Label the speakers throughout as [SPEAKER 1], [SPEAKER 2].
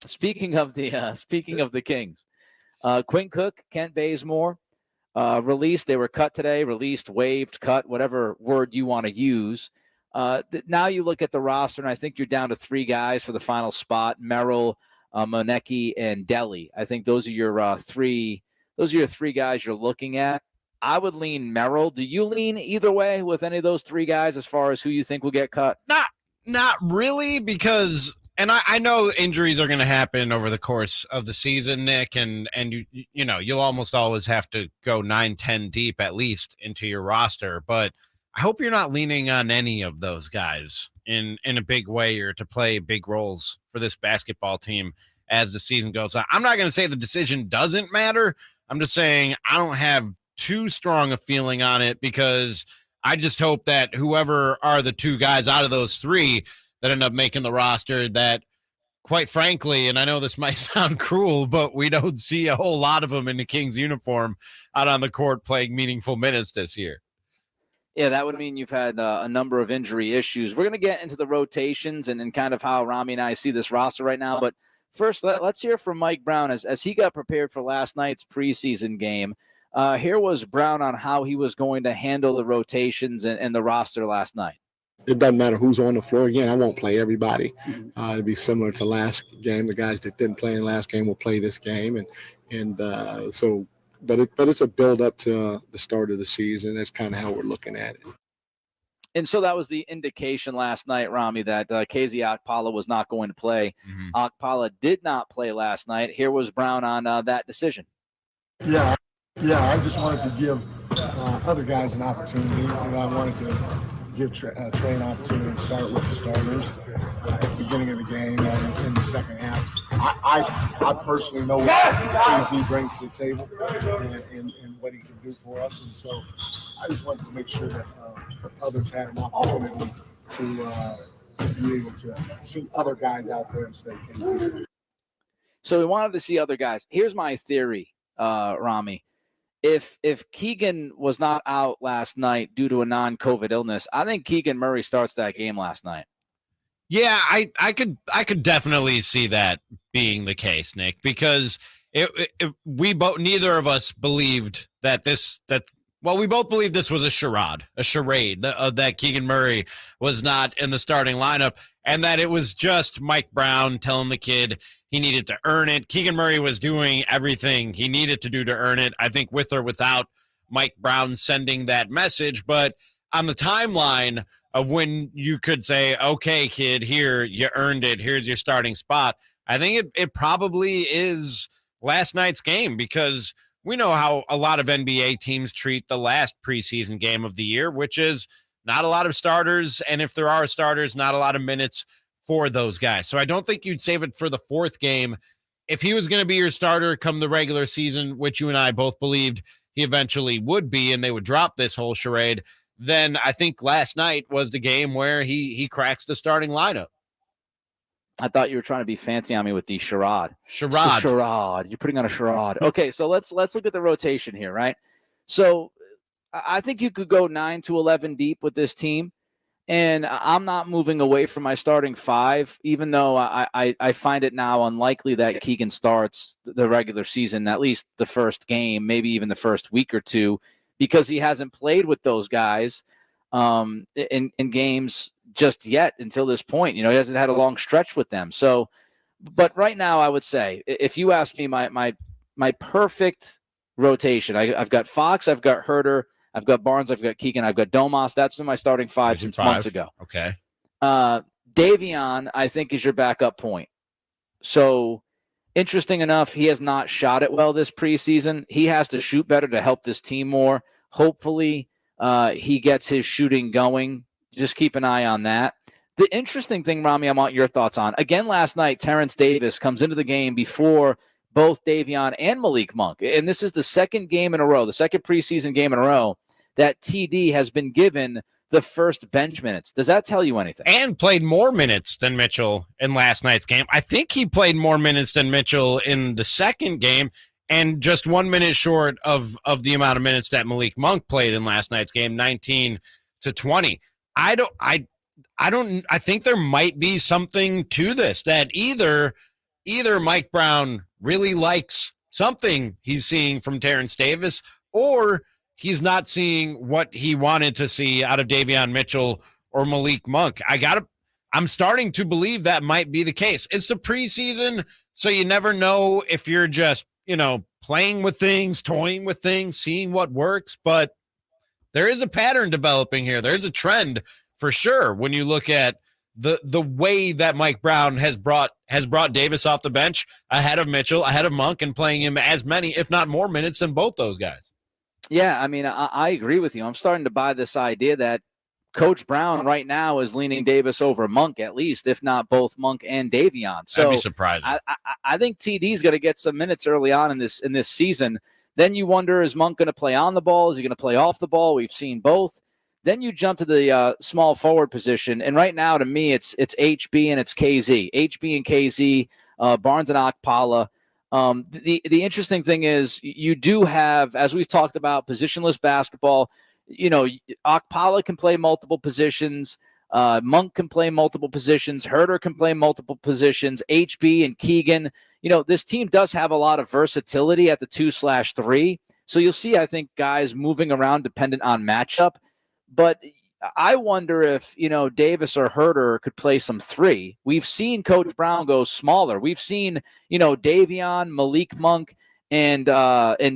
[SPEAKER 1] Speaking of the Kings, Quinn Cook, Kent Bazemore, released. They were cut today. Released, waived, cut, whatever word you want to use. Now you look at the roster, and I think you're down to 3 guys for the final spot: Merrill, Monecki, and Delhi. I think those are your 3. Those are your 3 guys you're looking at. I would lean Merrill. Do you lean either way with any of those 3 guys as far as who you think will get cut?
[SPEAKER 2] Not really, because and I know injuries are going to happen over the course of the season, Nick, and you know you'll almost always have to go 9-10 deep at least into your roster, but I hope you're not leaning on any of those guys in a big way or to play big roles for this basketball team as the season goes on. I'm not going to say the decision doesn't matter. I'm just saying I don't have too strong a feeling on it, because I just hope that whoever are the 2 guys out of those 3 that end up making the roster, that quite frankly, and I know this might sound cruel, but we don't see a whole lot of them in the Kings uniform out on the court playing meaningful minutes this year.
[SPEAKER 1] Yeah, that would mean you've had a number of injury issues. We're going to get into the rotations and kind of how Rami and I see this roster right now. But first, let's hear from Mike Brown as he got prepared for last night's preseason game. Here was Brown on how he was going to handle the rotations and the roster last night.
[SPEAKER 3] It doesn't matter who's on the floor. Again, I won't play everybody. It'll be similar to last game. The guys that didn't play in last game will play this game, but it's a build up to the start of the season. That's kind of how we're looking at it.
[SPEAKER 1] And so that was the indication last night, Rami, that KZ Okpala was not going to play. Okpala did not play last night. Here was Brown on that decision.
[SPEAKER 4] Yeah, I just wanted to give other guys an opportunity. I wanted to give Trey an opportunity to start with the starters at the beginning of the game and in the second half. I personally know what KZ brings to the table and what he can do for us. And so I just wanted to make sure that others had an opportunity to be able to see other guys out there instead of KZ.
[SPEAKER 1] So we wanted to see other guys. Here's my theory, Rami. If Keegan was not out last night due to a non-COVID illness, I think Keegan Murray starts that game last night.
[SPEAKER 2] Yeah, I could definitely see that being the case, Nick, because neither of us believed we both believed this was a charade, that Keegan Murray was not in the starting lineup, and that it was just Mike Brown telling the kid he needed to earn it. Keegan Murray was doing everything he needed to do to earn it, I think with or without Mike Brown sending that message. But on the timeline of when you could say, okay, kid, here, you earned it, here's your starting spot, I think it probably is last night's game, because we know how a lot of NBA teams treat the last preseason game of the year, which is not a lot of starters, and if there are starters, not a lot of minutes for those guys. So I don't think you'd save it for the 4th game. If he was going to be your starter come the regular season, which you and I both believed he eventually would be, and they would drop this whole charade, then I think last night was the game where he cracks the starting lineup.
[SPEAKER 1] I thought you were trying to be fancy on me with the charade.
[SPEAKER 2] Charade.
[SPEAKER 1] You're putting on a charade. Okay, so let's look at the rotation here, right? So I think you could go 9 to 11 deep with this team, and I'm not moving away from my starting 5, even though I find it now unlikely that Keegan starts the regular season, at least the first game, maybe even the first week or 2, because he hasn't played with those guys in games just yet until this point. He hasn't had a long stretch with them. So, but right now I would say, if you ask me my perfect rotation, I've got Fox, I've got Herter, I've got Barnes, I've got Keegan, I've got Domas. That's my starting 5 since months ago.
[SPEAKER 2] Okay.
[SPEAKER 1] Davion, I think, is your backup point. So interesting enough, he has not shot it well this preseason. He has to shoot better to help this team more. Hopefully he gets his shooting going. Just keep an eye on that. The interesting thing, Rami, I want your thoughts on. Again, last night, Terrence Davis comes into the game before both Davion and Malik Monk. And this is the second game in a row, the second preseason game in a row, that TD has been given the first bench minutes. Does that tell you anything?
[SPEAKER 2] And played more minutes than Mitchell in last night's game. I think he played more minutes than Mitchell in the second game, and just 1 minute short of the amount of minutes that Malik Monk played in last night's game, 19 to 20. I think there might be something to this, that either either Mike Brown really likes something he's seeing from Terrence Davis, or he's not seeing what he wanted to see out of Davion Mitchell or Malik Monk. I'm starting to believe that might be the case. It's the preseason, so you never know if you're just, playing with things, toying with things, seeing what works, but there is a pattern developing here. There's a trend for sure when you look at the way that Mike Brown has brought Davis off the bench ahead of Mitchell, ahead of Monk, and playing him as many, if not more, minutes than both those guys.
[SPEAKER 1] Yeah, I mean, I agree with you. I'm starting to buy this idea that Coach Brown right now is leaning Davis over Monk, at least, if not both Monk and Davion. So
[SPEAKER 2] that'd be surprising.
[SPEAKER 1] I think TD's going to get some minutes early on in this season. Then you wonder, is Monk going to play on the ball? Is he going to play off the ball? We've seen both. Then you jump to the small forward position, and right now, to me, it's HB and it's KZ. HB and KZ, Barnes and Okpala. The interesting thing is you do have, as we've talked about, positionless basketball. Okpala can play multiple positions. Monk can play multiple positions. Herter can play multiple positions. HB and Keegan. This team does have a lot of versatility at the 2/3. So you'll see, I think, guys moving around dependent on matchup. But I wonder if, Davis or Herter could play some 3. We've seen Coach Brown go smaller. We've seen, Davion, Malik Monk, and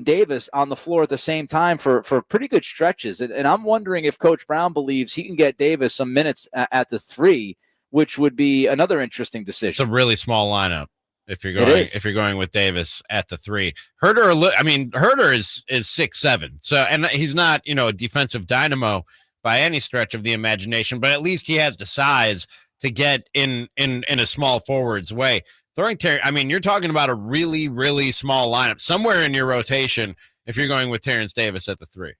[SPEAKER 1] Davis on the floor at the same time for pretty good stretches. And I'm wondering if Coach Brown believes he can get Davis some minutes at the 3, which would be another interesting decision.
[SPEAKER 2] It's a really small lineup if you're going with Davis at the 3. Herter is 6'7", so, and he's not a defensive dynamo by any stretch of the imagination, but at least he has the size to get in a small forward's way. You're talking about a really, really small lineup somewhere in your rotation if you're going with Terrence Davis at the 3.